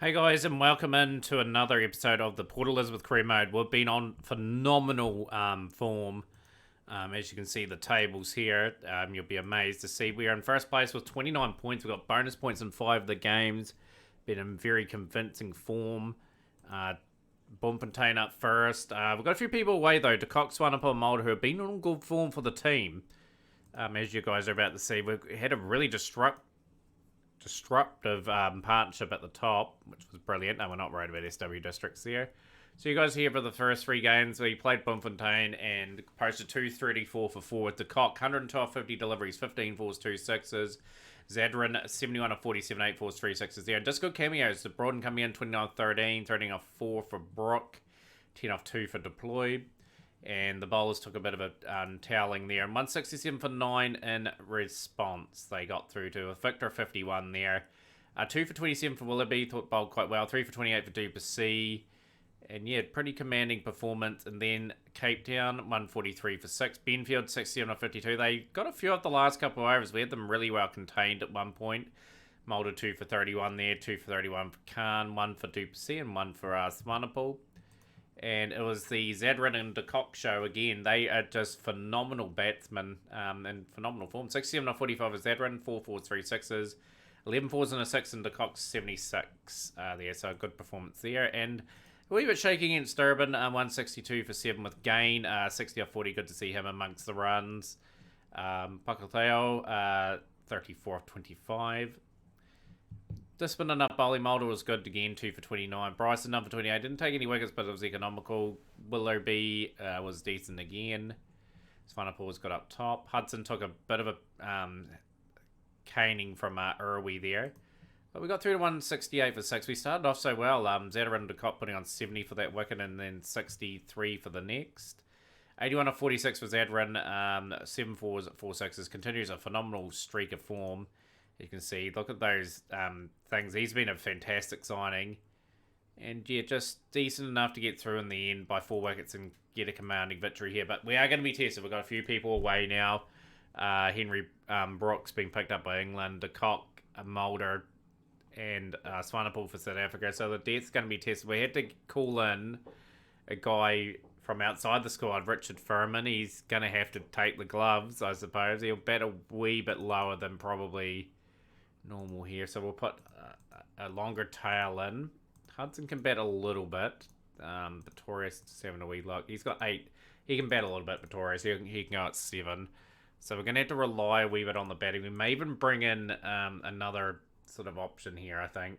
Hey guys, and welcome into another episode of the Port Elizabeth Career Mode. We've been on phenomenal form. As you can see, the tables here, you'll be amazed to see we are in first place with 29 points. We've got bonus points in 5 of the games. Been in very convincing form. Bloemfontein up first. We've got a few people away though. De Kock, Swanepoel, and Mulder, who have been on good form for the team. As you guys are about to see, we've had a really disruptive partnership at the top, which was brilliant. No, we're not worried about SW districts there. So you guys here for the first 3 games. We played Bloemfontein and posted 234 for 4 with De Kock, 112.50 deliveries, 15 fours, 2 sixes. Zadrin, 71 of 47, 8 fours, 3 sixes there. Just good cameos. The Broaden coming in, 29 of 13, 13 off 4 for Brook, 10 off 2 for Deploy. And the bowlers took a bit of a toweling there. And 167 for 9 in response. They got through to a Victor 51 there. 2 for 27 for Willoughby. Thought bowled quite well. 3 for 28 for Duplessis. And yeah, pretty commanding performance. And then Cape Town, 143 for 6. Benfield, 67 of 52. They got a few of the last couple of overs. We had them really well contained at one point. Mulder, 2 for 31 there. 2 for 31 for Khan. 1 for Duplessis and 1 for Swanepoel. And it was the Zadrin and De Kock show again. They are just phenomenal batsmen in phenomenal form. 67 of 45 is Zadrin, 4 fours, 3 sixes, 11 fours and a 6, and De Kock 76 there. So a good performance there. And a wee bit shaky against Durban, 162 for 7 with Gain, 60 of 40. Good to see him amongst the runs. Pakateo, 34 of 25. Discipline enough bowling. Mulder was good again, 2 for 29. Bryson, number 28. Didn't take any wickets, but it was economical. Willoughby was decent again. Swanepoel was good up top. Hudson took a bit of a caning from Irwi there. But we got through to 168 for 6. We started off so well. Zadrin and De Kock putting on 70 for that wicket and then 63 for the next. 81 of 46 for Zadrin. 7 fours, 4 sixes. Continues a phenomenal streak of form. You can see, look at those things. He's been a fantastic signing. And yeah, just decent enough to get through in the end by 4 wickets and get a commanding victory here. But we are going to be tested. We've got a few people away now. Henry Brooks being picked up by England. De Kock, Mulder, and Swanepoel for South Africa. So the depth's going to be tested. We had to call in a guy from outside the squad, Richard Furman. He's going to have to take the gloves, I suppose. He'll bat a wee bit lower than probably normal here, so we'll put a longer tail in. Hudson can bat a little bit. Pretorius just having a wee look. He's got 8. He can bat a little bit, Pretorius. He can go at 7. So we're going to have to rely a wee bit on the batting. We may even bring in another sort of option here, I think.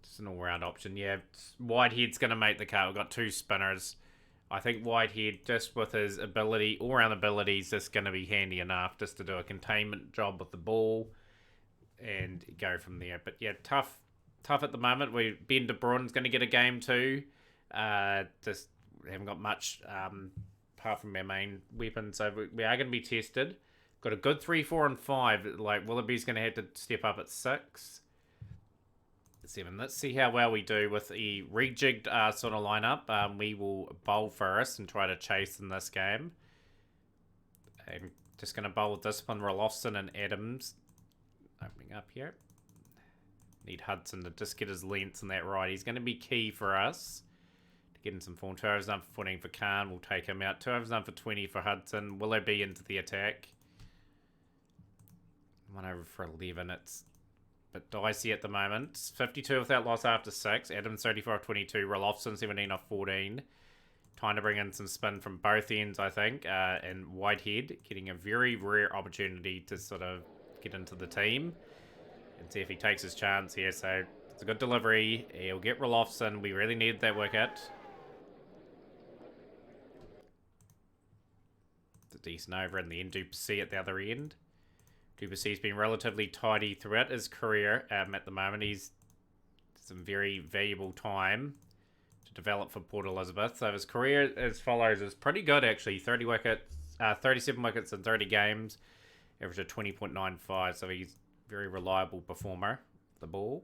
Just an all-round option. Yeah, Whitehead's going to make the cut. We've got 2 spinners. I think Whitehead, just with his ability, all-round ability, is just going to be handy enough just to do a containment job with the ball and go from there. But yeah, tough at the moment. Ben de Bruyn's going to get a game too. Just haven't got much apart from our main weapon, so we are going to be tested. Got a good 3, 4, and 5. Like Willoughby's going to have to step up at 6, 7. Let's see how well we do with the rejigged sort of lineup. We will bowl first and try to chase in this game. I'm just going to bowl with Discipline, Rolofson, and Adams. Opening up here. Need Hudson to just get his lengths in that right. He's going to be key for us to get in some form. 2 overs done for 14 for Khan. We'll take him out. 2 overs done for 20 for Hudson. Willoughby into the attack. 1 over for 11. It's a bit dicey at the moment. 52 without loss after 6. Adams 34 off 22. Rolofson 17 off 14. Trying to bring in some spin from both ends, I think. And Whitehead getting a very rare opportunity to sort of get into the team and see if he takes his chance here. So it's a good delivery. He'll get Rolofson. We really need that wicket. It's a decent over in the end. Duplessis at the other end. Duplessis has been relatively tidy throughout his career at the moment. He's some very valuable time to develop for Port Elizabeth. So his career as follows is pretty good actually. 30 wickets, 37 wickets in 30 games. Average of 20.95, so he's a very reliable performer. The ball.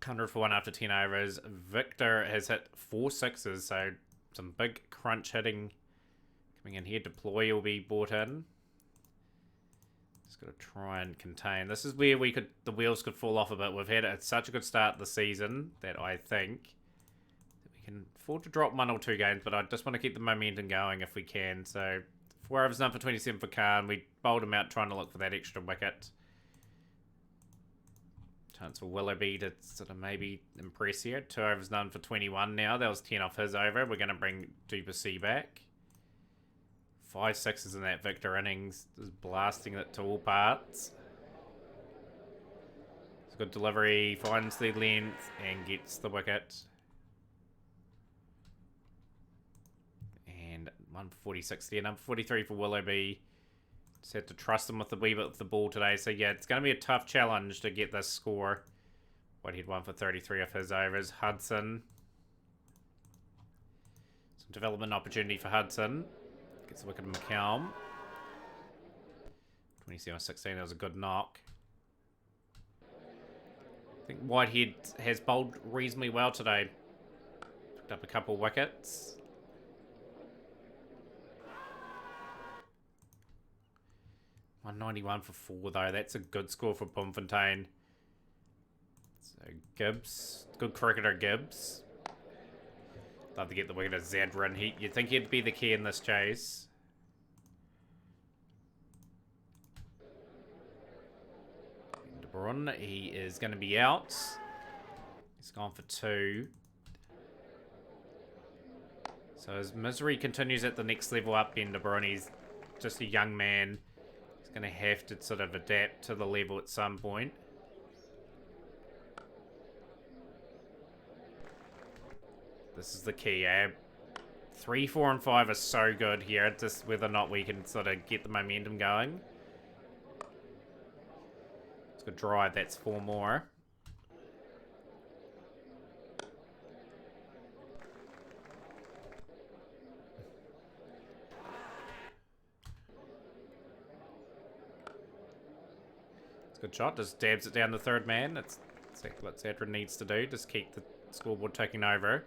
100 for 1 after 10 overs. Victor has hit 4 sixes, so some big crunch hitting coming in here. Deploy will be brought in. Got to try and contain. This is where the wheels could fall off a bit. We've had such a good start this season that I think that we can afford to drop 1 or 2 games, but I just want to keep the momentum going if we can. So 4 overs done for 27 for Khan. We bowled him out trying to look for that extra wicket. Chance for Willoughby to sort of maybe impress here. 2 overs done for 21 now. That was 10 off his over. We're going to bring Duplessis back. 5 sixes in that Victor innings. Just blasting it to all parts. It's a good delivery. Finds the length and gets the wicket. And 1 for 46 there. Number 43 for Willoughby. Just had to trust him with the wee bit of the ball today. So yeah, it's going to be a tough challenge to get this score. Whitehead 1 for 33 off his overs. Hudson. Some development opportunity for Hudson. Gets the wicket of McCallum. 27-16, that was a good knock. I think Whitehead has bowled reasonably well today. Picked up a couple wickets. $191 for 4 though. That's a good score for Bloemfontein. So Gibbs, good cricketer Gibbs. Love to get the wicket of Zadran. You'd think he'd be the key in this chase. De Bruin, he is going to be out. He's gone for 2. So his misery continues at the next level up in De Bruin. He's just a young man. He's going to have to sort of adapt to the level at some point. This is the key, 3, 4, and 5 are so good here. Just whether or not we can sort of get the momentum going. It's a good drive. That's 4 more. It's a good shot. Just dabs it down the third man. That's exactly what Zadran needs to do. Just keep the scoreboard ticking over.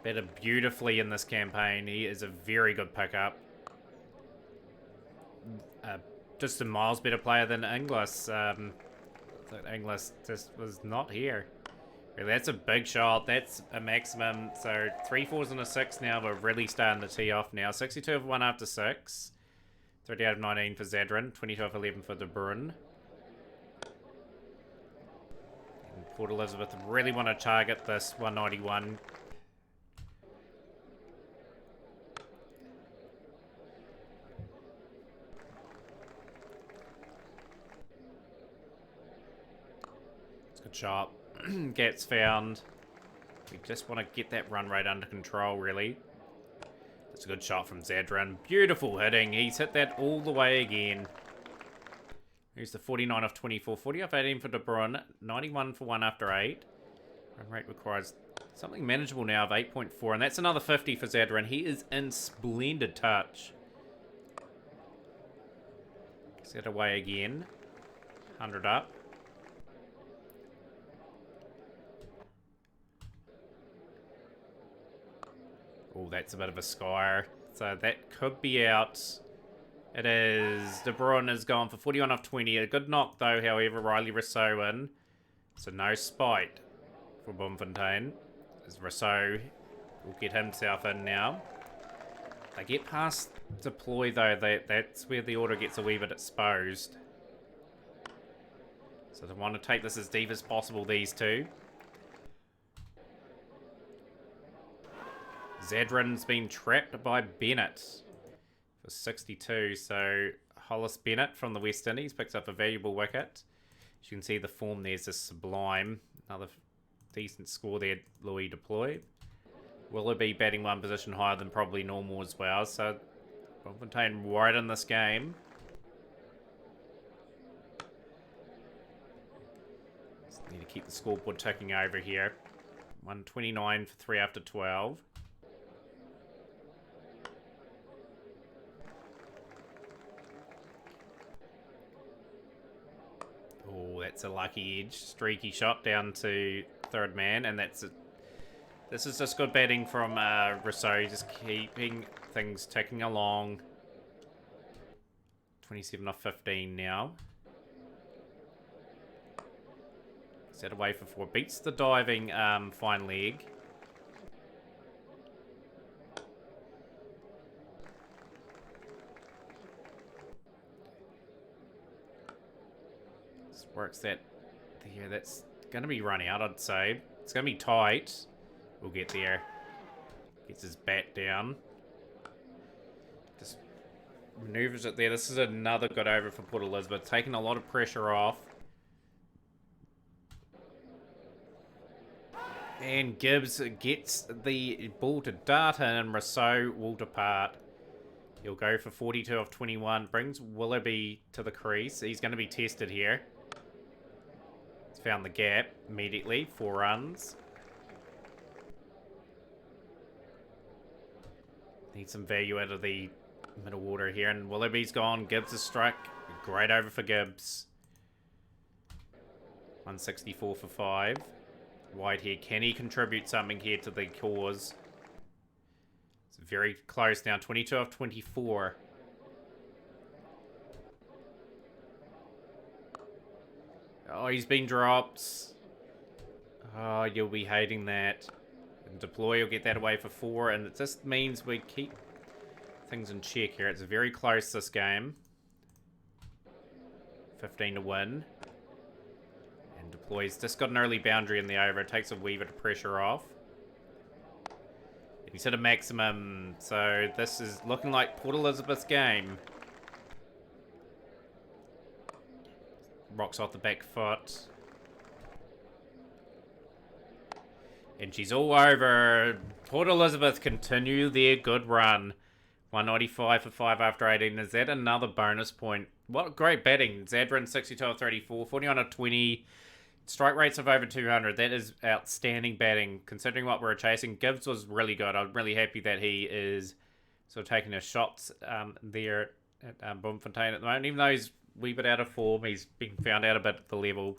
Batted beautifully in this campaign. He is a very good pickup. Just a miles better player than Inglis. Inglis just was not here. Really, that's a big shot. That's a maximum. So 3 4s and a 6 now. We're really starting to tee off now. 62 of 1 after 6. 30 out of 19 for Zadran. 22 of 11 for De Bruin. And Port Elizabeth really want to target this 191. Shot gets found. We just want to get that run rate under control, really. That's a good shot from Zadran. Beautiful hitting. He's hit that all the way again. Here's the 49 off 24. 40 off 18 for De Bruin. 91 for 1 after 8. Run rate requires something manageable now of 8.4. And that's another 50 for Zadran. He is in splendid touch. Set away again. 100 up. Oh, that's a bit of a squire. So that could be out. It is. De Bruin is gone for 41 off 20. A good knock, though, however. Riley Rousseau in. So no spite for Bloemfontein. As Rousseau will get himself in now. They get past deploy, though. That's where the order gets a wee bit exposed. So they want to take this as deep as possible, these two. Zadran's been trapped by Bennett for 62. So Hollis Bennett from the West Indies picks up a valuable wicket. As you can see, the form there's just sublime. Another decent score there, Louis deployed. Willoughby batting 1 position higher than probably normal as well. So Bloemfontein right in this game. Just need to keep the scoreboard ticking over here. 129 for 3 after 12. Oh, that's a lucky edge. Streaky shot down to third man, and that's it. This is just good batting from Rousseau, just keeping things ticking along. 27 off 15 now. Set away for 4. Beats the diving fine leg. Just works that there. That's going to be running out, I'd say. It's going to be tight. We'll get there. Gets his bat down. Just maneuvers it there. This is another good over for Port Elizabeth. Taking a lot of pressure off. And Gibbs gets the ball to dart in, and Rousseau will depart. He'll go for 42 off 21. Brings Willoughby to the crease. He's going to be tested here. He's found the gap immediately. 4 runs. Need some value out of the middle water here. And Willoughby's gone. Gibbs has struck. Great over for Gibbs. 164 for 5. Whitehead, can he contribute something here to the cause? It's very close now. 22 off 24. Oh, he's been dropped. Oh, you'll be hating that. And Deploy will get that away for 4. And it just means we keep things in check here. It's very close, this game. 15 to win. And Deploy's just got an early boundary in the over. It takes a wee bit of pressure off. And he's hit a maximum. So this is looking like Port Elizabeth's game. Rocks off the back foot. And she's all over. Port Elizabeth continue their good run. 195 for 5 after 18. Is that another bonus point? What great batting. Zadran 62 of 34. 41 of 20. Strike rates of over 200. That is outstanding batting considering what we're chasing. Gibbs was really good. I'm really happy that he is sort of taking his shots there at Bloemfontein at the moment. Even though he's a wee bit out of form, he's been found out a bit at the level.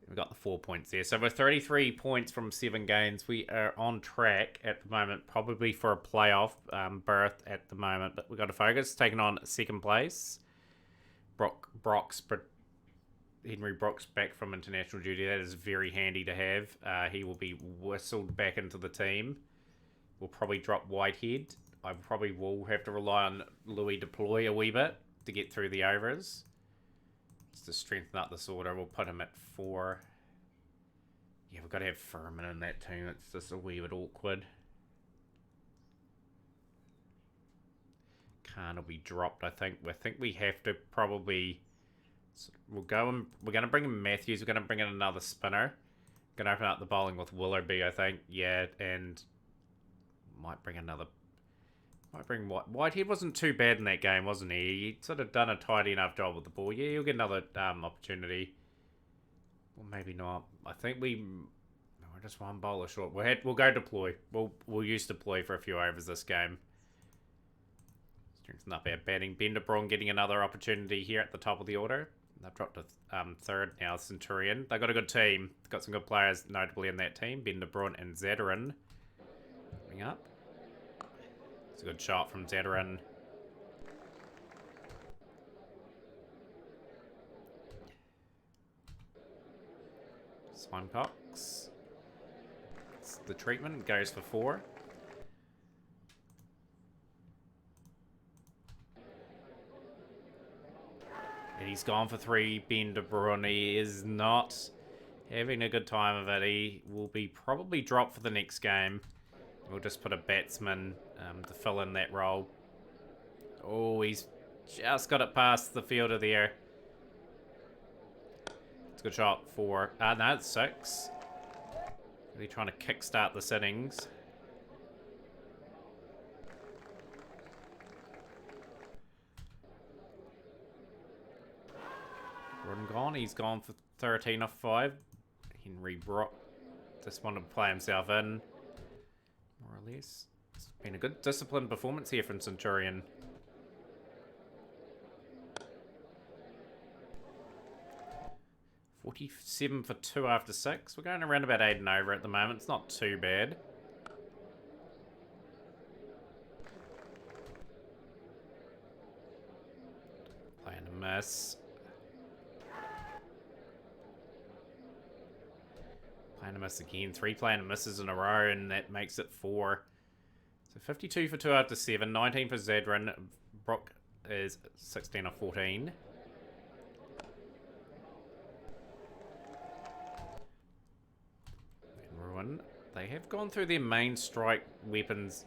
We got the 4 points there. So we're 33 points from 7 games. We are on track at the moment, probably for a playoff berth at the moment. But we've got to focus. Taking on 2nd place. Henry Brock's back from international duty. That is very handy to have. He will be whistled back into the team. We'll probably drop Whitehead. I probably will have to rely on Louis Deploy a wee bit to get through the overs. Just to strengthen up this order, we'll put him at 4. Yeah, we've got to have Furman in that team. It's just a wee bit awkward. Khan will be dropped, I think. I think we have to probably... We'll go and we're going to bring in Matthews. We're going to bring in another spinner. Going to open up the bowling with Willoughby, I think. Yeah, and might bring another... Might bring Whitehead wasn't too bad in that game, wasn't he? He sort of done a tidy enough job with the ball. Yeah, you'll get another opportunity. Well, maybe not. I think we're just one bowler short. We'll go Deploy. We'll use Deploy for a few overs this game. Strengthen up our batting. Ben de Bron getting another opportunity here at the top of the order. They've dropped to 3rd now. Centurion. They've got a good team. They've got some good players notably in that team. Ben de Bron and Zadarin coming up. It's a good shot from Zadarin. Swinepox. It's the treatment. Goes for 4. And he's gone for 3. Ben de Bron. He is not having a good time of it. He will be probably dropped for the next game. We'll just put a batsman to fill in that role. Oh, he's just got it past the fielder there. It's a good shot for... no, it's 6. Really trying to kickstart this innings. Run gone. He's gone for 13 off 5. Henry Brock just wanted to play himself in. More or less. It's been a good disciplined performance here from Centurion. $47 for 2 after 6. We're going around about 8 and over at the moment. It's not too bad. miss. Playing a miss again. 3 playing misses in a row, and that makes it 4. So 52 for 2 after 7. 19 for Zadran. Brock is 16 of 14. And Ruin. They have gone through their main strike weapons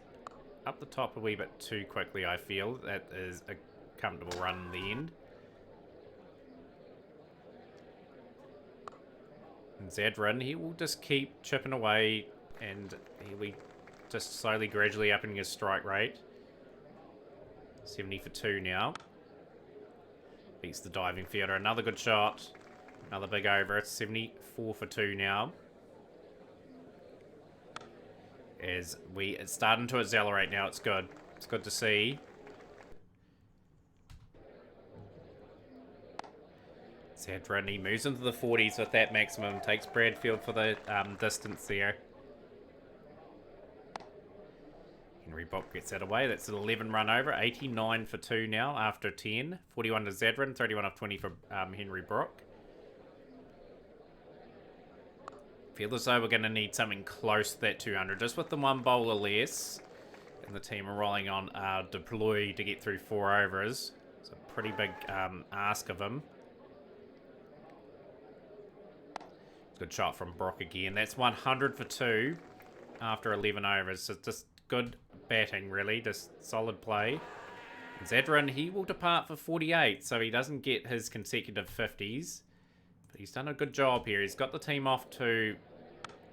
up the top a wee bit too quickly, I feel. That is a comfortable run in the end. And Zadran, he will just keep chipping away, and he'll be just slowly, gradually upping his strike rate. 70 for 2 now. Beats the diving fielder. Another good shot. Another big over. It's 74 for 2 now. As it's starting to accelerate now. It's good. It's good to see. Zadran, he moves into the 40s with that maximum. Takes Bradfield for the distance there. Henry Brock gets that away. That's an 11 run over. 89 for 2 now after 10. 41 to Zadran. 31 of 20 for Henry Brock. Feel as though we're going to need something close to that 200. Just with the 1 bowler less. And the team are rolling on Deploy to get through 4 overs. It's a pretty big ask of him. Good shot from Brock again. That's 100 for 2 after 11 overs. So just good batting, really. Just solid play. And Zadran, he will depart for 48, so he doesn't get his consecutive 50s. But he's done a good job here. He's got the team off to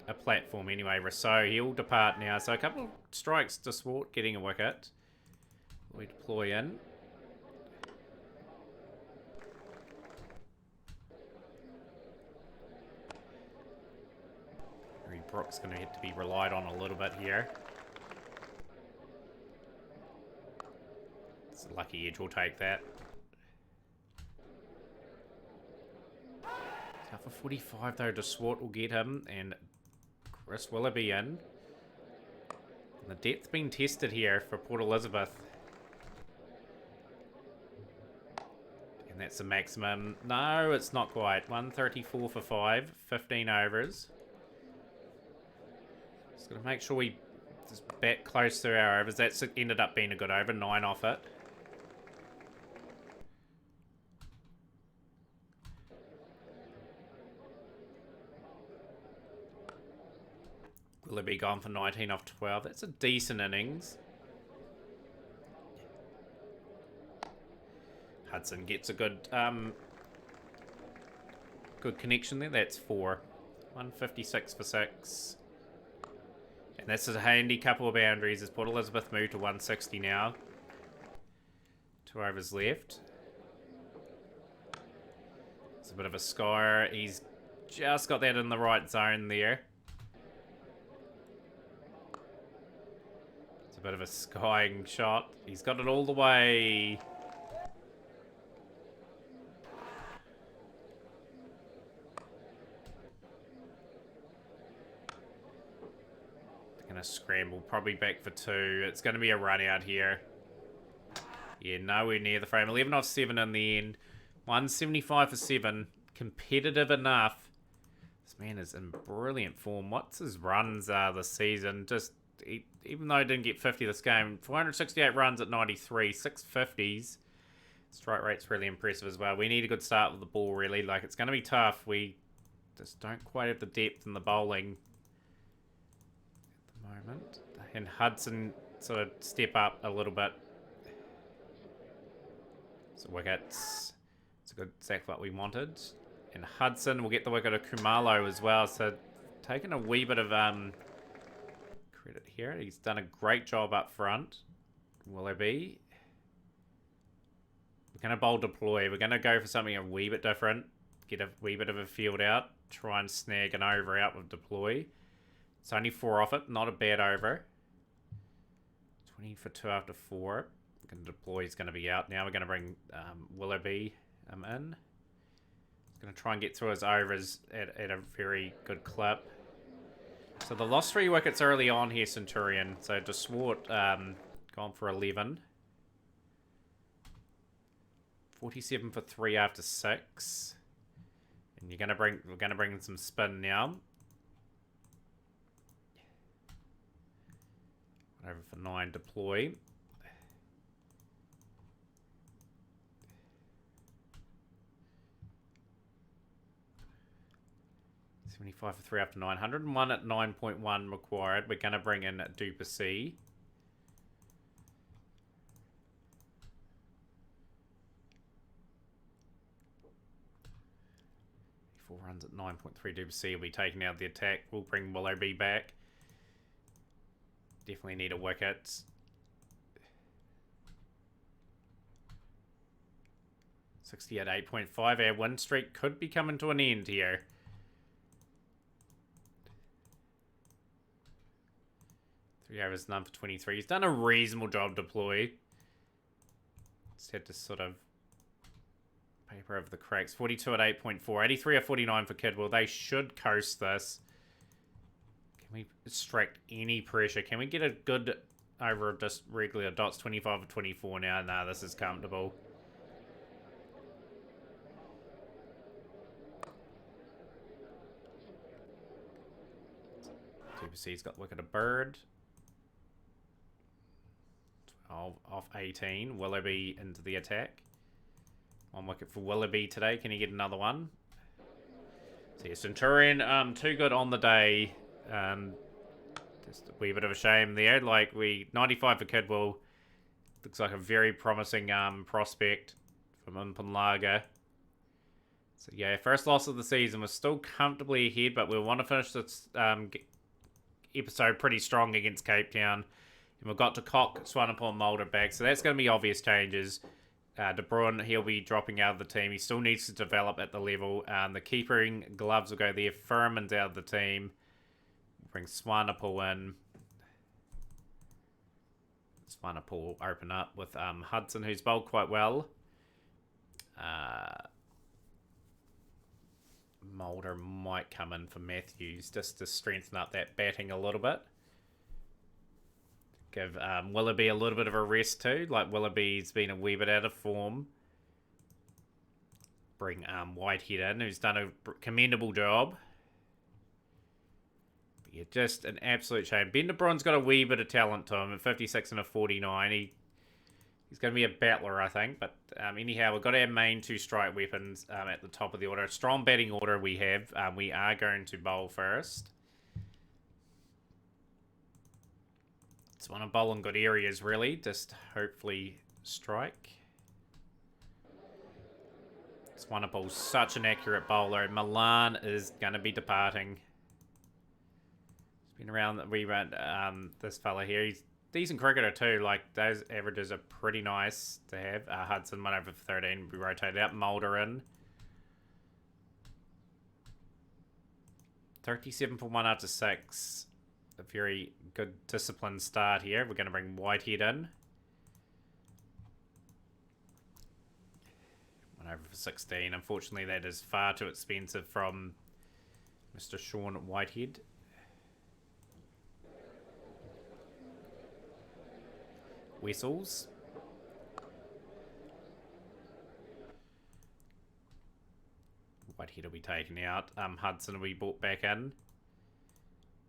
a platform anyway. Rousseau, he'll depart now. So a couple of strikes to Swart getting a wicket. We deploy in. Brock's going to have to be relied on a little bit here. It's a lucky edge will take that. So for 45 though, DeSwart will get him, and Chris Willoughby in. And the depth being tested here for Port Elizabeth. And that's the maximum. No, it's not quite. 134 for 5, 15 overs. Just got to make sure we just bat close to our overs. That's ended up being a good over. 9 off it. Will it be gone for 19 off 12? That's a decent innings. Hudson gets a good good connection there. That's 4. 156 for 6. And that's a handy couple of boundaries as Port Elizabeth move to 160 now. 2 overs left. It's a bit of a score. He's just got that in the right zone there. It's a bit of a skying shot. He's got it all the way. Scramble, probably back for 2. It's going to be a run out here. Yeah, nowhere near the frame. 11 off 7 in the end. 175 for 7. Competitive enough. This man is in brilliant form. What's his runs this season? Just, even though he didn't get 50 this game, 468 runs at 93, 650s. Strike rate's really impressive as well. We need a good start with the ball, really. Like, it's going to be tough. We just don't quite have the depth in the bowling moment. And Hudson sort of step up a little bit. So wickets. It's a good exactly what we wanted. And Hudson will get the wicket of Kumalo as well. So taking a wee bit of credit here. He's done a great job up front. Willoughby. We're going to bowl deploy. We're going to go for something a wee bit different. Get a wee bit of a field out. Try and snag an over out with deploy. It's only 4 off it. Not a bad over. 20 for 2 after 4. Going to deploy. He's going to be out now. We're going to bring Willoughby in. He's going to try and get through his overs at a very good clip. So the lost 3 wickets early on here, Centurion. So DeSwart gone for 11. 47 for 3 after 6. And we're gonna bring in some spin now. Over for 9, deploy. $75 for 3 after 900. 1 at 9.1 required. We're gonna bring in Duplessis. 4 runs at 9.3. Duplessis will be taking out the attack. We'll bring Willoughby back. Definitely need a wicket. $60 at 8.5. Our win streak could be coming to an end here. Three overs, none for 23. He's done a reasonable job deploy. Just had to sort of paper over the cracks. 42 at 8.4. 83 at 49 for Kidwell. They should coast this. Can we extract any pressure? Can we get a good over just regular dots? 25 or 24 now. Nah, this is comfortable. TPC's got wicket a bird. 12 off 18. Willoughby into the attack. 1 wicket for Willoughby today. Can he get another one? So yeah, Centurion, too good on the day. Just a wee bit of a shame there. 95 for Kidwell. Looks like a very promising prospect from Umpanlaga. So yeah, first loss of the season. We're still comfortably ahead, but we want to finish this episode pretty strong against Cape Town. And we've got to Cock, Swanepoel and Mulder back. So that's going to be obvious changes. De Bruin, he'll be dropping out of the team. He still needs to develop at the level. The keeping gloves will go there. Furman's out of the team. Bring Swanepoel in. Swanepoel will open up with Hudson, who's bowled quite well. Mulder might come in for Matthews just to strengthen up that batting a little bit. Give Willoughby a little bit of a rest too. Willoughby's been a wee bit out of form. Bring Whitehead in, who's done a commendable job. But yeah, just an absolute shame. Ben de Bruin's got a wee bit of talent to him at 56 and a 49. He's going to be a battler, I think. But anyhow, we've got our main 2 strike weapons at the top of the order. A strong batting order we have. We are going to bowl first. Just want to bowl in good areas, really. Just hopefully strike. Swanepoel's such an accurate bowler. Milan is going to be departing. He's been around. We went this fella here. He's a decent cricketer too. Those averages are pretty nice to have. Hudson went over for 13. We rotated out. Mulder in. 37 for 1 after 6. A very good disciplined start here. We're going to bring Whitehead in. 1 over for 16. Unfortunately, that is far too expensive from Mr. Sean Whitehead. Wessels. Whitehead will be taken out. Hudson will be brought back in.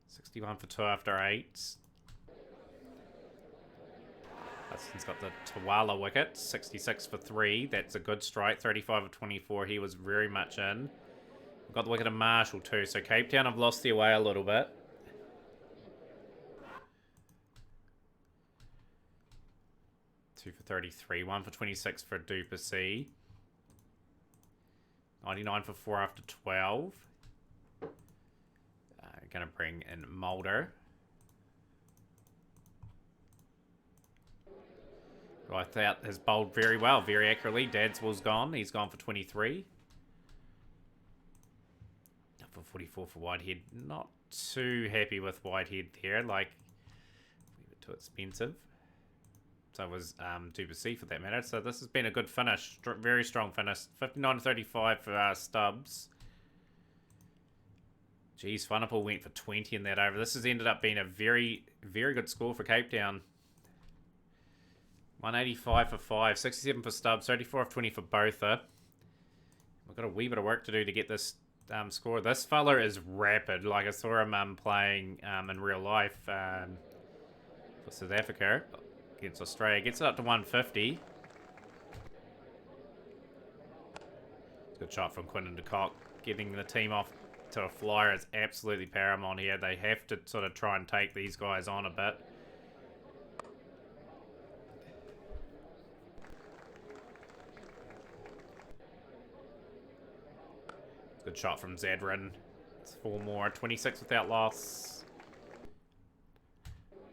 61 for 2 after 8. Hudson's got the Tawala wicket. 66 for 3. That's a good strike. 35 of 24. He was very much in. We've got the wicket of Marshall too. So Cape Town have lost their way a little bit. Two for 33. 1 for 26 for Duplessis. 99 for 4 after 12. Going to bring in Mulder. I thought has bowled very well, very accurately. Dadswell's gone. He's gone for 23. For 44 for Whitehead. Not too happy with Whitehead there. A bit too expensive. So was Duplessis for that matter. So this has been a good finish. Very strong finish. 59-35 for Stubbs. Geez, Swanepoel went for 20 in that over. This has ended up being a very, very good score for Cape Town. 185 for 5, 67 for Stubbs, 34 of 20 for Botha. We've got a wee bit of work to do to get this score. This fella is rapid. Like I saw him playing in real life for South Africa against Australia. Gets it up to 150. Good shot from Quinton de Kock. Getting the team off to a flyer is absolutely paramount here. They have to sort of try and take these guys on a bit. Good shot from Zadran. It's 4 more. 26 without loss.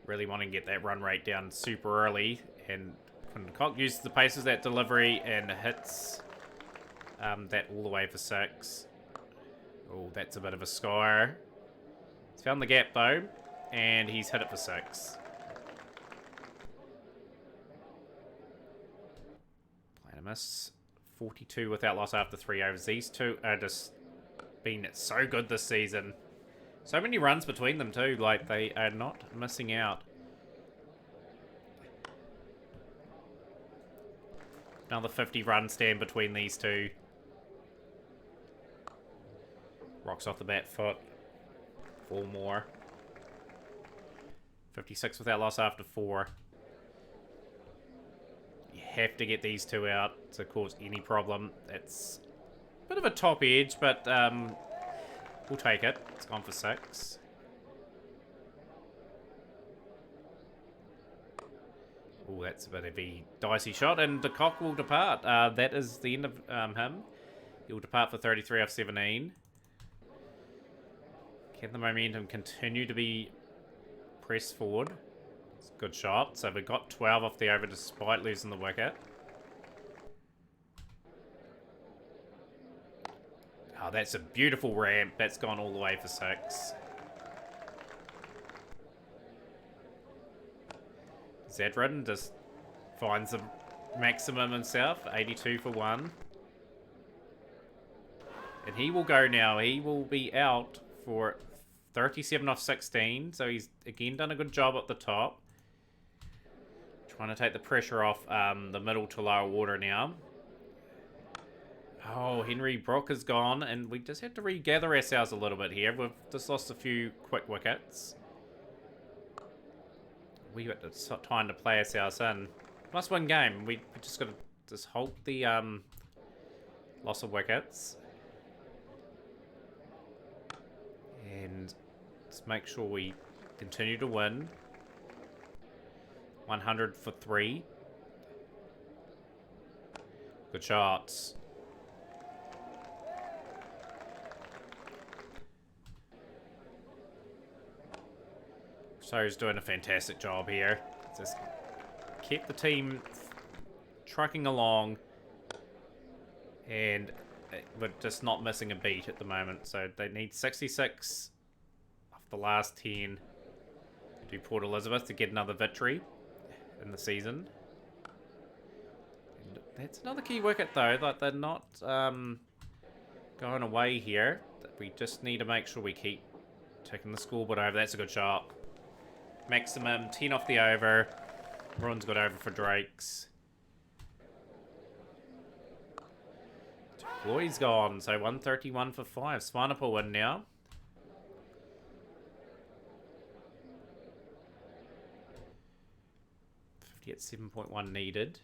Really wanting to get that run rate down super early. And Quinton de Kock uses the pace of that delivery and hits that all the way for 6. Oh, that's a bit of a scar. He's found the gap though. And he's hit it for 6. Plan a miss. 42 without loss after 3 overs. These two are just been so good this season. So many runs between them too. Like, they are not missing out. Another 50 run stand between these two. Rocks off the bat foot. 4 more. 56 without loss after 4. You have to get these two out to cause any problem. It's a bit of a top edge, but we'll take it. It's gone for 6. Oh, that's a bit of a dicey shot, and de Kock will depart. That is the end of him. He'll depart for 33 off 17. Can the momentum continue to be pressed forward? It's a good shot. So we got 12 off the over despite losing the wicket. Oh, that's a beautiful ramp. That's gone all the way for 6. Zadran just finds the maximum himself. 82 for 1. And he will go now. He will be out for 37 off 16. So he's again done a good job at the top. Trying to take the pressure off the middle to lower water now. Oh, Henry Brook is gone, and we just have to regather ourselves a little bit here. We've just lost a few quick wickets. We got time to play ourselves in. Must win game. We just got to just halt the loss of wickets. And let's make sure we continue to win. 100 for 3. Good shots. So he's doing a fantastic job here. Just keep the team trucking along, and we're just not missing a beat at the moment. So they need 66 off the last 10 to Port Elizabeth to get another victory in the season. And that's another key wicket though, that they're not going away here. We just need to make sure we keep taking the scoreboard over. That's a good shot. Maximum 10 off the over. Everyone's got over for Drakes. Floyd's gone, so 131 for 5. Swanepoel win now. At 7.1 needed.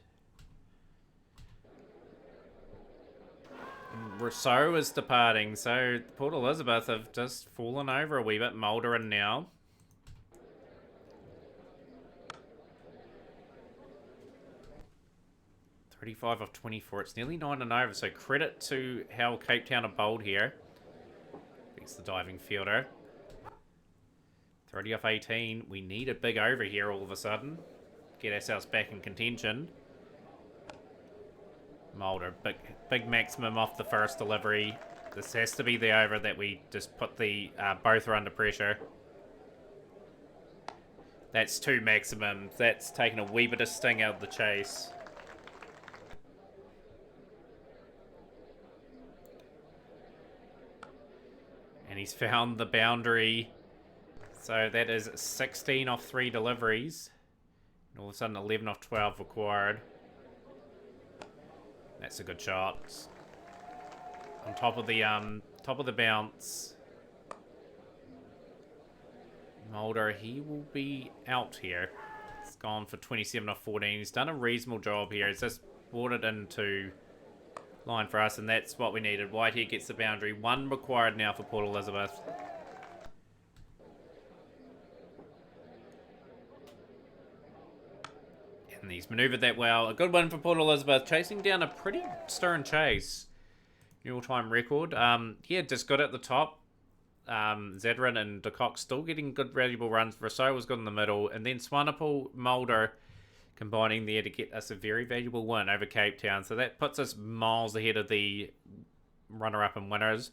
And Rousseau is departing, so Port Elizabeth have just fallen over a wee bit. Mulder in now. .35 off 24. It's nearly 9 and over, so credit to how Cape Town are bowled here. Beats the diving fielder. 30 off 18. We need a big over here all of a sudden. Get ourselves back in contention. Mulder, big maximum off the first delivery. This has to be the over that we just put the both are under pressure. That's 2 maximums. That's taken a wee bit of sting out of the chase. And he's found the boundary. So that is 16 off 3 deliveries. All of a sudden, 11 off 12 required. That's a good shot. On top of the bounce. Mulder, he will be out here. It's gone for 27 off 14. He's done a reasonable job here. He's just brought it into line for us, and that's what we needed. Whitehead gets the boundary. 1 required now for Port Elizabeth. And he's manoeuvred that well. A good win for Port Elizabeth, chasing down a pretty stern chase. New all-time record. Yeah, just good at the top. Zederin and De Kock still getting good valuable runs. Rousseau was good in the middle. And then Swanepoel, Mulder combining there to get us a very valuable win over Cape Town. So that puts us miles ahead of the runner-up and winners.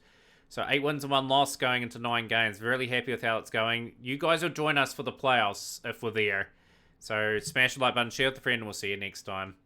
So 8 wins and 1 loss going into 9 games. Really happy with how it's going. You guys will join us for the playoffs if we're there. So smash the like button, share with a friend, and we'll see you next time.